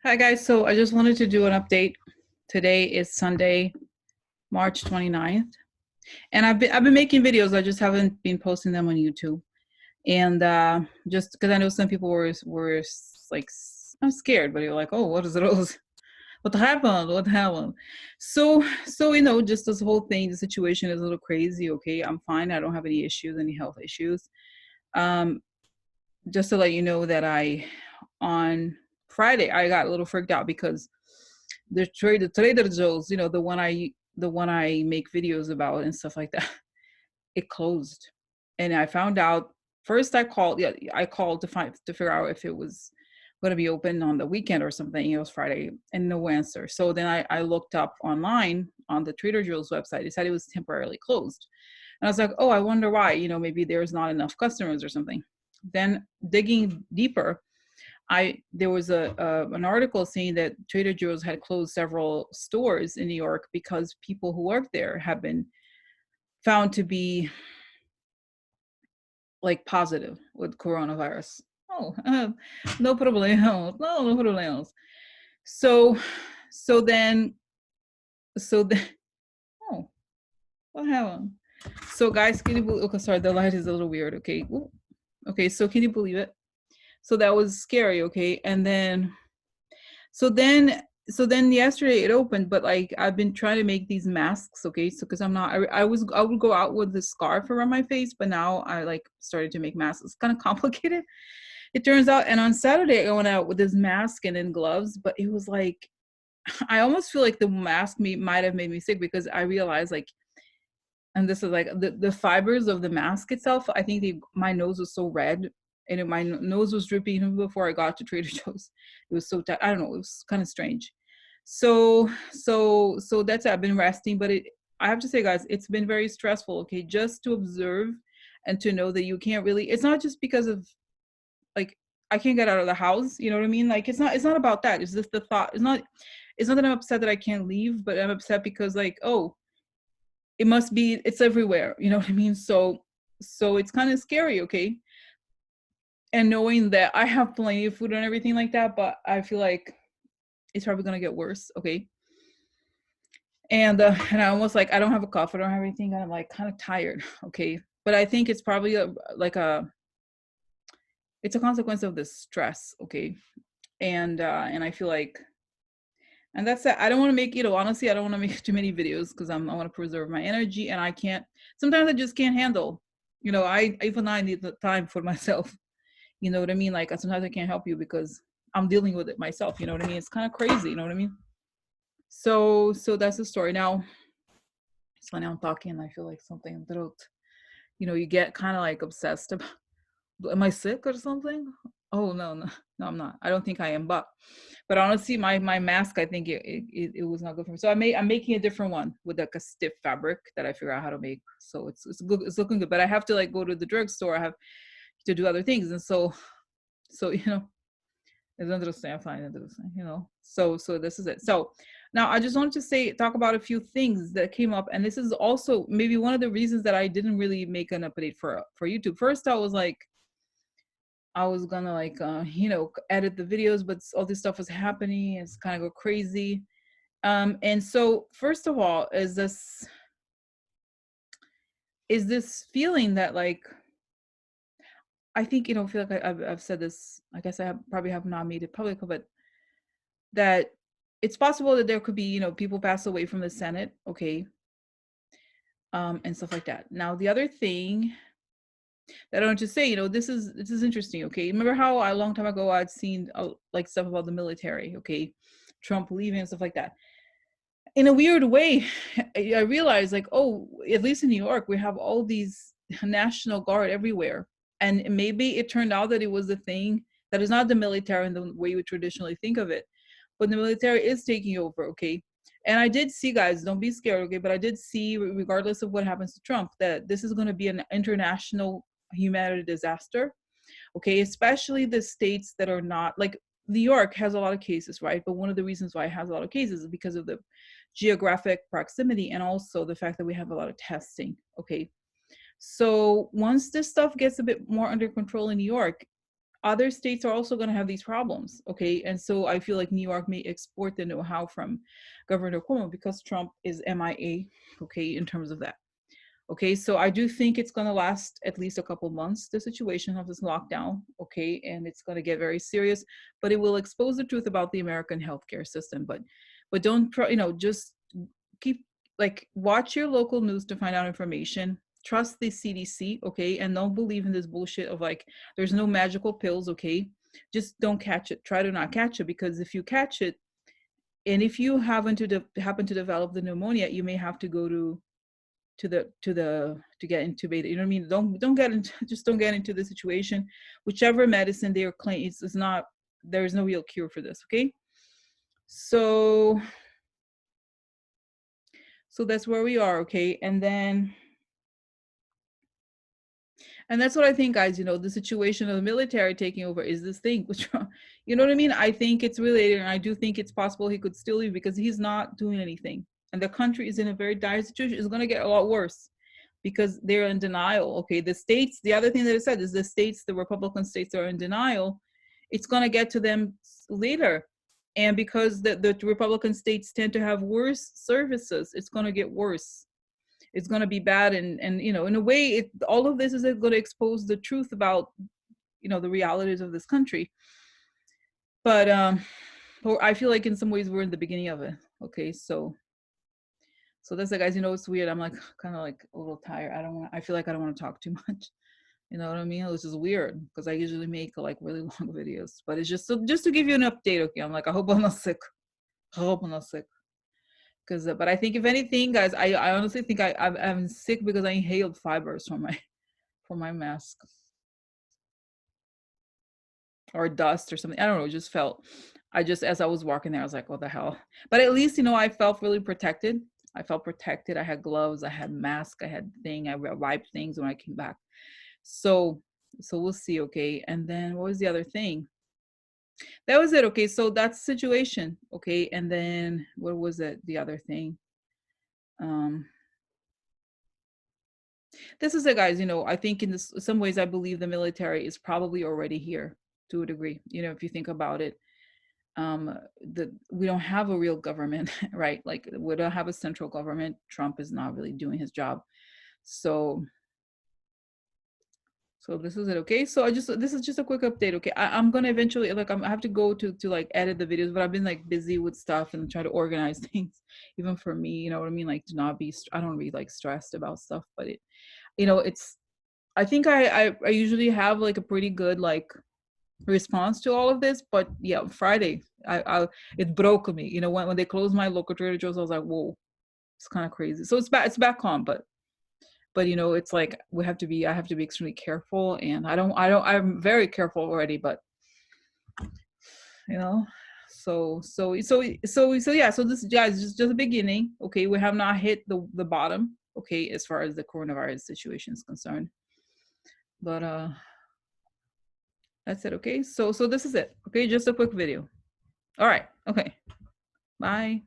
Hi guys, so I just wanted to do an update. Today is Sunday, March 29th, and I've been making videos. I just haven't been posting them on YouTube. And just because I know some people were like I'm scared, but they're like, "Oh, what is it? What happened? What happened?" So just this whole thing, the situation is a little crazy. Okay, I'm fine. I don't have any issues, any health issues. Um, just to let you know that on Friday I got a little freaked out because the Trader Joe's, the one I make videos about and stuff like that, it closed. And I found out first I called to figure out if it was gonna be open on the weekend or something. It was Friday and no answer. So then I looked up online on the Trader Joe's website. It said it was temporarily closed. And I was like, oh, I wonder why, maybe there's not enough customers or something. Then digging deeper, I there was an article saying that Trader Joe's had closed several stores in New York because people who work there have been found to be like positive with coronavirus. Oh, no problemos, no problemos. So, so then, so then, oh, what happened? So, guys, can you believe? Okay, sorry, the light is a little weird. Okay, ooh. Okay, so can you believe it? So that was scary. Okay, and then So then, so then yesterday it opened, but like I've been trying to make these masks, okay? So because I'm not, I would go out with the scarf around my face, but now I like started to make masks. It's kind of complicated, it turns out. And on Saturday I went out with this mask and then gloves, but it was like I almost feel like the mask might have made me sick because I realized like, and this is like the fibers of the mask itself. I think my nose was so red and my nose was dripping even before I got to Trader Joe's. It was so tight. I don't know. It was kind of strange. So that's it. I've been resting, but I have to say, guys, it's been very stressful. Okay, just to observe and to know that you can't really. It's not just because of like I can't get out of the house. You know what I mean? Like it's not about that. It's just the thought. It's not that I'm upset that I can't leave, but I'm upset because like, oh, it's everywhere, you know what I mean? So it's kind of scary, okay? And knowing that I have plenty of food and everything like that, but I feel like it's probably gonna get worse, okay? And I almost like I don't have a cough, I don't have anything, and I'm like kind of tired, okay? But I think it's probably it's a consequence of the stress, okay? And I feel like and that's it. I don't want to make, honestly, I don't want to make too many videos because I want to preserve my energy and I can't, sometimes I just can't handle, I need the time for myself. You know what I mean? Like sometimes I can't help you because I'm dealing with it myself. You know what I mean? It's kind of crazy. You know what I mean? So that's the story. Now, it's funny I'm talking and I feel like something little, you get kind of like obsessed about, am I sick or something? Oh no, no, no, I'm not. I don't think I am, but honestly, my mask, I think it was not good for me. So I'm making a different one with like a stiff fabric that I figure out how to make. So it's good, it's looking good. But I have to like go to the drugstore. I have to do other things, and so it's interesting. I find it interesting, So this is it. So now I just wanted to talk about a few things that came up, and this is also maybe one of the reasons that I didn't really make an update for YouTube. First, I was like I was gonna like edit the videos, but all this stuff was happening. It's kind of go crazy. And so first of all, is this feeling that like I think feel like I've said this. I guess probably have not made it public, but that it's possible that there could be people pass away from the Senate, okay, and stuff like that. Now the other thing that I want to say, this is interesting. Okay, remember how a long time ago I'd seen like stuff about the military, okay, Trump leaving and stuff like that. In a weird way, I realized like, oh, at least in New York, we have all these National Guard everywhere, and maybe it turned out that it was a thing that is not the military in the way we traditionally think of it, but the military is taking over, okay. And I did see, guys, don't be scared, okay, but I did see, regardless of what happens to Trump, that this is going to be an international humanitarian disaster, okay, especially the states that are not like New York has a lot of cases, right? But one of the reasons why it has a lot of cases is because of the geographic proximity and also the fact that we have a lot of testing, okay. So once this stuff gets a bit more under control in New York, other states are also going to have these problems. Okay. And so I feel like New York may export the know-how from Governor Cuomo because Trump is MIA, okay, in terms of that. Okay, so I do think it's going to last at least a couple months, the situation of this lockdown, okay, and it's going to get very serious, but it will expose the truth about the American healthcare system. But don't, just keep, like, watch your local news to find out information. Trust the CDC, okay, and don't believe in this bullshit of like, there's no magical pills, okay. Just don't catch it. Try to not catch it, because if you catch it, and if you happen to develop the pneumonia, you may have to go to get intubated. You know what I mean? Don't get into just don't get into the situation. Whichever medicine they are claiming, it's not, there is no real cure for this. Okay, so that's where we are. Okay, and that's what I think, guys. The situation of the military taking over is this thing, which, you know what I mean? I think it's related, and I do think it's possible he could still leave because he's not doing anything, and the country is in a very dire situation. It's going to get a lot worse because they're in denial. Okay, the states. The other thing that it said is the states, the Republican states, are in denial. It's going to get to them later, and because the Republican states tend to have worse services, it's going to get worse. It's going to be bad, and in a way, all of this is going to expose the truth about the realities of this country. But I feel like in some ways we're in the beginning of it. Okay, so that's it, guys. It's weird. I'm like kind of like a little tired. I feel like I don't want to talk too much. You know what I mean? Which is weird because I usually make like really long videos, but it's just to give you an update. Okay, I'm like, I hope I'm not sick. I hope I'm not sick. But I think if anything, guys, I honestly think I'm sick because I inhaled fibers from my mask, or dust or something. I don't know. It just felt. As I was walking there, I was like, what the hell? But at least I felt really protected. I felt protected. I had gloves. I had mask. I had thing. I wiped things when I came back. So we'll see. Okay. And then what was the other thing? That was it. Okay. So that's the situation. Okay. And then what was it? The other thing. This is it, guys. I think in some ways, I believe the military is probably already here to a degree. If you think about it, we don't have a real government, right? Like, we don't have a central government. Trump is not really doing his job. So this is it. Okay, so this is just a quick update. Okay, I'm gonna eventually, like, I have to go to like edit the videos, but I've been like busy with stuff and try to organize things, even for me. You know what I mean? Like, to not be, I don't really like stressed about stuff, but it's, I think I usually have like a pretty good like response to all of this, but yeah, Friday, it broke me. When they closed my local Trader Joe's, I was like, whoa, it's kind of crazy. So it's back on, but it's like I have to be extremely careful, and I'm very careful already, but yeah, so this, guys, is just a beginning. Okay, we have not hit the bottom, okay, as far as the coronavirus situation is concerned, but that's it. Okay, so this is it. Okay, just a quick video. All right, okay, bye.